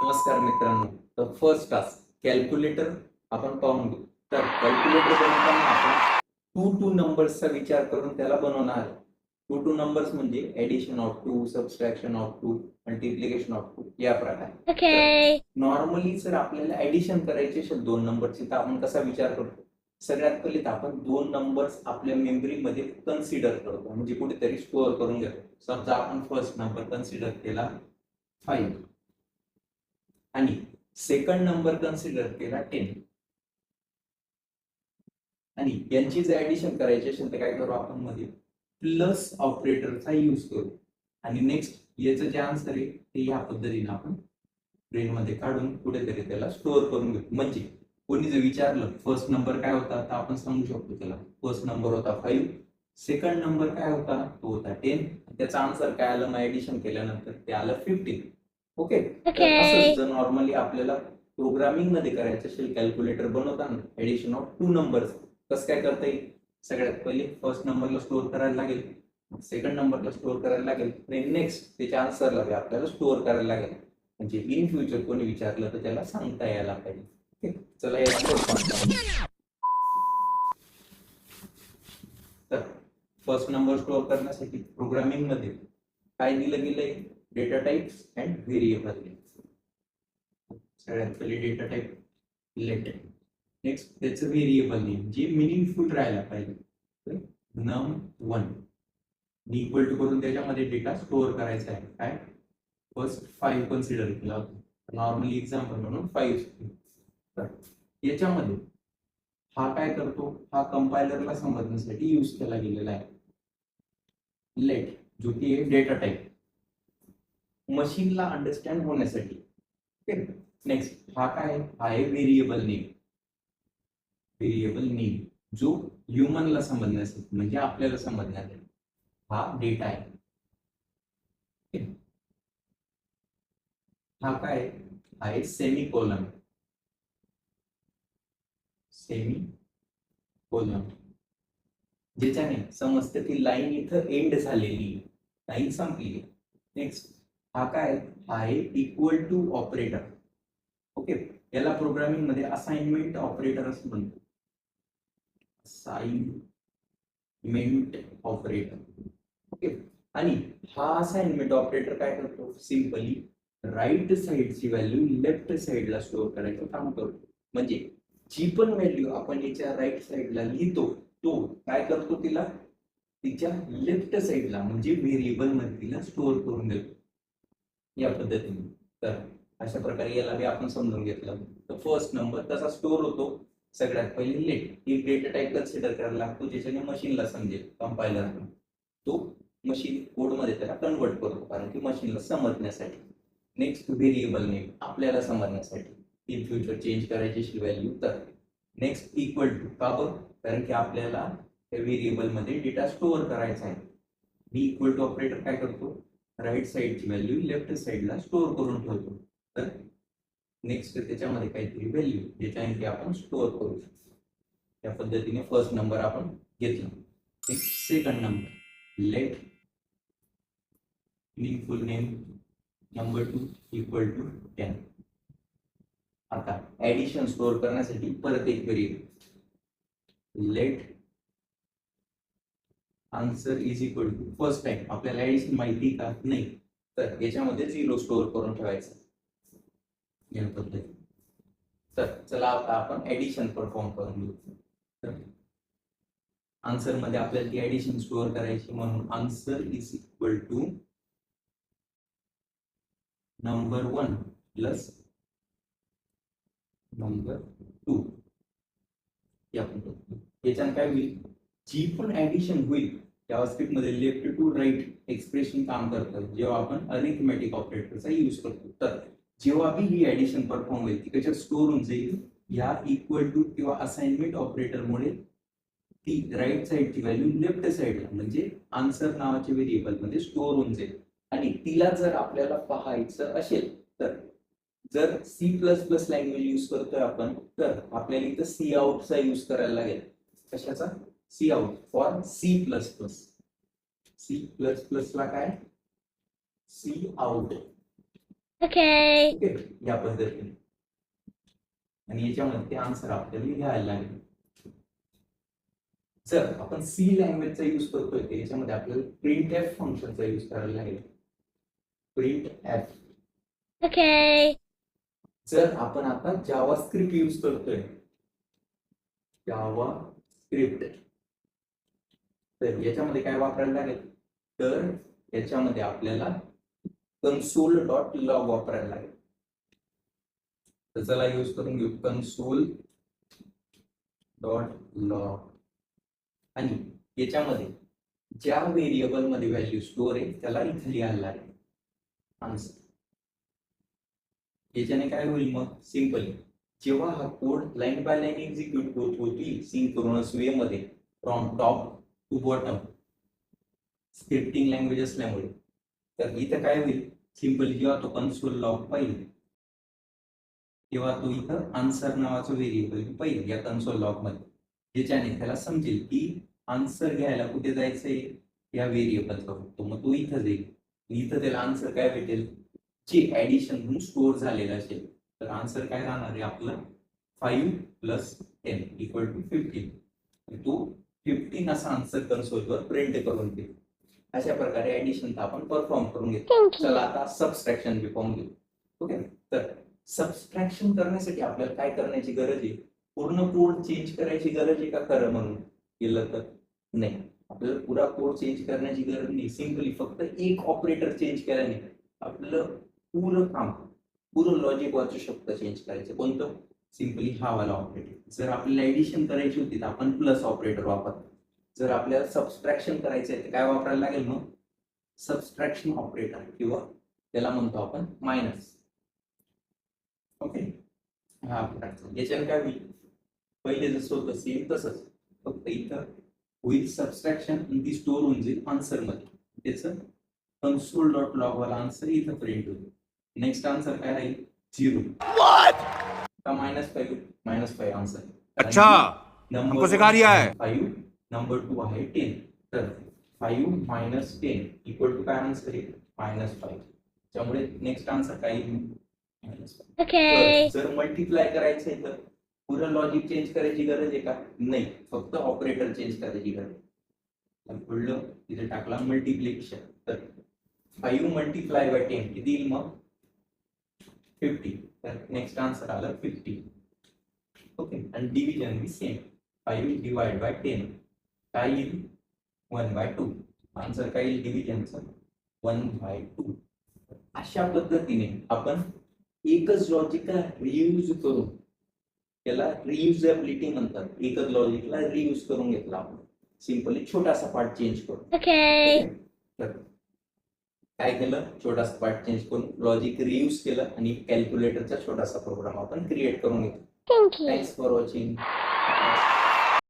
नमस्कार मित्रांनो. तर फर्स्ट टास्क कॅल्क्युलेटर आपण पाहून घेऊ. तर कॅल्क्युलेटर बनवताना आपण टू नंबर्सचा विचार करून त्याला बनवणार आहे. टू नंबर्स म्हणजे addition of two, subtraction of two, multiplication of two या प्रकारे. Okay. नॉर्मली जर आपल्याला ऍडिशन करायची असेल दोन नंबरची तर आपण कसा विचार करतो? सगळ्यात पहिले तर आपण दोन नंबर्स आपल्या मेमरीमध्ये कन्सिडर करतो, म्हणजे कुठेतरी स्टोअर करून घेतो. समजा आपण फर्स्ट नंबर कन्सिडर केला 5 आणि सेकंड नंबर कन्सिडर केला 10 आणि यांची जर ऍडिशन करायची असेल तर काय करू आपण मध्ये प्लस ऑपरेटरचा यूज करू आणि नेक्स्ट याचं जे आन्सर आहे ते या पद्धतीने आपण ब्रेन मध्ये काढून कुठेतरी त्याला स्टोअर करून घेऊ. म्हणजे कोणी जर विचारलं फर्स्ट नंबर काय होता तर आपण सांगू शकतो त्याला फर्स्ट नंबर होता 5, सेकंड नंबर काय होता तो होता 10, त्याचा आन्सर काय आलं मग ऍडिशन केल्यानंतर ते आलं 15. ओके. तर असंच जर नॉर्मली आपल्याला प्रोग्रामिंग मध्ये करायचं असेल कॅल्क्युलेटर बनवताना ऍडिशन ऑफ टू नंबर्स कसं काय करता येईल? सगळ्यात पहिले फर्स्ट नंबरला स्टोअर करायला लागेल, सेकंड नंबरला स्टोअर करायला लागेल आणि नेक्स्ट त्याच्या आन्सरला आपल्याला स्टोअर करायला लागेल. म्हणजे इन फ्युचर कोणी विचारलं तर त्याला सांगता यायला पाहिजे. ओके. चला या तर फर्स्ट नंबर स्टोअर करण्यासाठी प्रोग्रामिंग मध्ये काय दिलं गेलंय? Data types and variable. सगळ्यात पहिले डेटा टाइप लेट, नेक्स्ट त्याचं व्हेरिएबल नेम जे मिनिंगफुल राहायला पाहिजे. num1 इक्वल टू करून त्याच्यामध्ये डेटा स्टोअर करायचा आहे. काय फर्स्ट 5 कन्सिडर केला होता, नॉर्मली एक्झाम्पल म्हणून 5. तर याच्यामध्ये हा काय करतो? हा कंपायलरला समजण्यासाठी यूज केला गेलेला आहे लेट, जो की एक डेटा टाइप मशीनला अंडरस्टँड होण्यासाठी. नेक्स्ट हा काय आहे? Variable name. व्हेरिएबल नेम जो ह्युमनला समजण्यासाठी म्हणजे आपल्याला समजण्यासाठी हा डेटा आहे. हा काय आहे? Semi colon. सेमी कोलन ज्याच्याने समजते ती लाईन इथं एंड झालेली, लाईन संपली. नेक्स्ट हा काय आहे? Equal to operator. ओके. याला प्रोग्रामिंग मध्ये असाइनमेंट ऑपरेटर असं म्हणतो. Assignment operator. ओके. आणि हा असाइनमेंट ऑपरेटर काय करतो? सिंपली राईट साइडची व्हॅल्यू लेफ्ट साइडला स्टोअर करायचं काम करतो. म्हणजे जी पण व्हॅल्यू आपण याच्या राईट साइडला लिहितो तो काय करतो? तिला तिच्या लेफ्ट साइडला म्हणजे व्हेरिएबल मध्ये तिला स्टोअर करून देतो या पद्धतीने. तर अशा प्रकारे याला बी आपण समजून घेतलं. तर फर्स्ट नंबर कसा स्टोअर होतो? सगळ्यात पहिले लेट एक डेटा टाइप कन्सिडर करायला लागतो ज्याच्याने मशीनला समजेल, कंपायलर तो मशीन कोड मध्ये त्याला कन्वर्ट करतो कारण की मशीनला समजण्यासाठी. नेक्स्ट व्हेरिएबल नेम आपल्याला समजण्यासाठी, इन फ्युचर चेंज करायची व्हॅल्यू. तर नेक्स्ट इक्वल टू का बरं? कारण की आपल्याला त्या व्हेरिएबल मध्ये डेटा स्टोअर करायचा आहे. बी इक्वल टू ऑपरेटर काय करतो? राईट साइडची व्हॅल्यू लेफ्ट साइडला स्टोअर करून ठेवतो. तर नेक्स्ट त्याच्यामध्ये काहीतरी व्हॅल्यू ज्याच्याने आपण स्टोअर करू शकतो. त्या पद्धतीने फर्स्ट नंबर आपण घेतला. Second number let full name number 2 equal to 10. आता ऍडिशन स्टोअर करण्यासाठी परत एक variable let answer is equal to first time आपल्याला ऍडिशन माहिती का नाही तर याच्यामध्ये 0 स्टोअर करून ठेवायचं या पद्धतीने. तर चला आता आपण ऍडिशन परफॉर्म करून घेऊ. तर आन्सर मध्ये आपल्याला ती ऍडिशन स्टोअर करायची म्हणून answer is equal to number 1 plus number 2 या पद्धतीने. याच्यानं काय होईल? जी पण ऍडिशन होईल जावास्क्रिप्ट मध्ये लेफ्ट टू राईट एक्सप्रेशन काम करतं जेव्हा आपण अरिथमेटिक ऑपरेटरचा यूज करतो. तर जेव्हा बी ही ऍडिशन परफॉर्म होईल ती कशात स्टोअर होऊन जाईल? या इक्वल टू किंवा असाइनमेंट ऑपरेटरमुळे ती राईट साइडची व्हॅल्यू लेफ्ट साइडला म्हणजे आन्सर नावाच्या व्हेरिएबल मध्ये स्टोअर होऊन जाईल. आणि तिला जर आपल्याला पाहायचं असेल तर जर C plus plus language use करतोय आपण तर आपल्याला इथं सी आउटचा यूज करायला लागेल. कशाचा? C out for C plus plus. C plus plus ला काय? C out. Okay. ओके, या पद्धतीने. आणि याच्यामध्ये ते आन्सर आपल्याला लिहायला लागेल. जर आपण सी लँग्वेजचा यूज करतोय ते याच्यामध्ये आपल्याला प्रिंट एफ फंक्शनचा यूज करायला लागेल. Print F. Okay. जर आपण आता जावा स्क्रिप्ट यूज करतोय, जावा स्क्रिप्ट, तर याच्यामध्ये काय वापरायला लागेल, तर याच्यामध्ये आपल्याला कन्सोल डॉट लॉग वापरायला लागेल. तर चला यूज करून घेऊ कन्सोल डॉट लॉग. आणि याच्यामध्ये ज्या व्हेरिएबल मध्ये व्हॅल्यू स्टोअर आहे त्याला इथे लिहायला लागेल आन्सर. याच्याने काय होईल मग, सिंपली जेव्हा हा code line by line execute होत होती सिंक्रोनस वे मध्ये from top to bottom, scripting language असल्यामुळे, तर इथं काय होईल, सिंपली जेव्हा तो कन्सोल लॉग पाहिजे तेव्हा तो इथं आन्सर नावाचं व्हेरिएबल पाहिजे या कन्सोल लॉग मध्ये, ज्याच्याने त्याला समजेल की आन्सर घ्यायला कुठे जायचंय, या व्हेरिएबलचा होतो. मग तो इथं जाईल, इथं त्याला आन्सर काय भेटेल, जे ऍडिशन म्हणून स्टोअर झालेलं असेल. तर आन्सर काय राहणार आहे आपलं, 5 + 10 = 15. तो 15 असा आन्सर कन्सोलवर प्रिंट करून देईल. अशा प्रकारे ऍडिशन आपण परफॉर्म करून घेतो. Thank you. चला आता सबस्ट्रॅक्शन बी पाहून घेऊ. ओके, तर सबस्ट्रॅक्शन करण्यासाठी आपल्याला काय करण्याची गरज आहे, पूर्ण कोड चेंज करायची गरज आहे का खरं म्हणून केलं तर नाही. आपल्याला पुरा कोड चेंज करण्याची गरज नाही. सिंपली फक्त एक ऑपरेटर चेंज केल्याने आपलं पुरं काम, पुरं लॉजिक वाचू शकतं चेंज करायचं. कोणतं, सिंपली हा वाला ऑपरेटर. जर आपल्याला एडिशन करायची होती तर आपण प्लस ऑपरेटर वापरतो. जर आपल्याला सबस्ट्रॅक्शन करायचं आहे तर काय वापरायला लागेल मग, सबस्ट्रॅक्शन ऑपरेटर, किंवा त्याला म्हणतो आपण मायनस. ओके, हा ऑपरेटर. याच्याने काय होईल, पहिले जसं होतं सेम तसंच, फक्त इथं होईल सबस्ट्रॅक्शन आणि ती स्टोअर होऊन जाईल आन्सर मध्ये. त्याचं कन्सोल डॉट लॉग वाला आन्सर इथं प्रिंट होईल. नेक्स्ट आन्सर काय राहील, 0 का -5 आन्सर. अच्छा, हमको सिखा रिया है. 5, नंबर 2 आहे 10. तर 5 - 10 = काय आन्सर आहे, -5. त्यामुळे नेक्स्ट आन्सर काय येईल, -5. Okay. जर मल्टिप्लाय करायचंय तर पुरं लॉजिक चेंज करायची गरज आहे का, नाही, फक्त ऑपरेटर चेंज करायची गरज आहे. पुढलं तिथे टाकला मल्टिप्लिकेशन, तर 5 × 10 किती येईल मग, 50. तर नेक्स्ट आन्सर आलं 50. ओके, आणि डिव्हिजन बी सेम, 5 / 10 काय येईल, 1/2. आन्सर काय येईल डिव्हिजनचं, 1/2. अशा पद्धतीने आपण एकच लॉजिकला रियूज करून, त्याला रियुजेबिलिटी म्हणतात, एकच लॉजिकला रियूज करून घेतला आपण, सिंपली छोटासा पार्ट चेंज करून. Okay. तर काय केलं, छोटासा पार्ट चेंज करून लॉजिक रियूज केलं आणि कॅल्क्युलेटरचा छोटासा प्रोग्राम आपण क्रिएट करून घेतला. Thank you. Thanks for watching.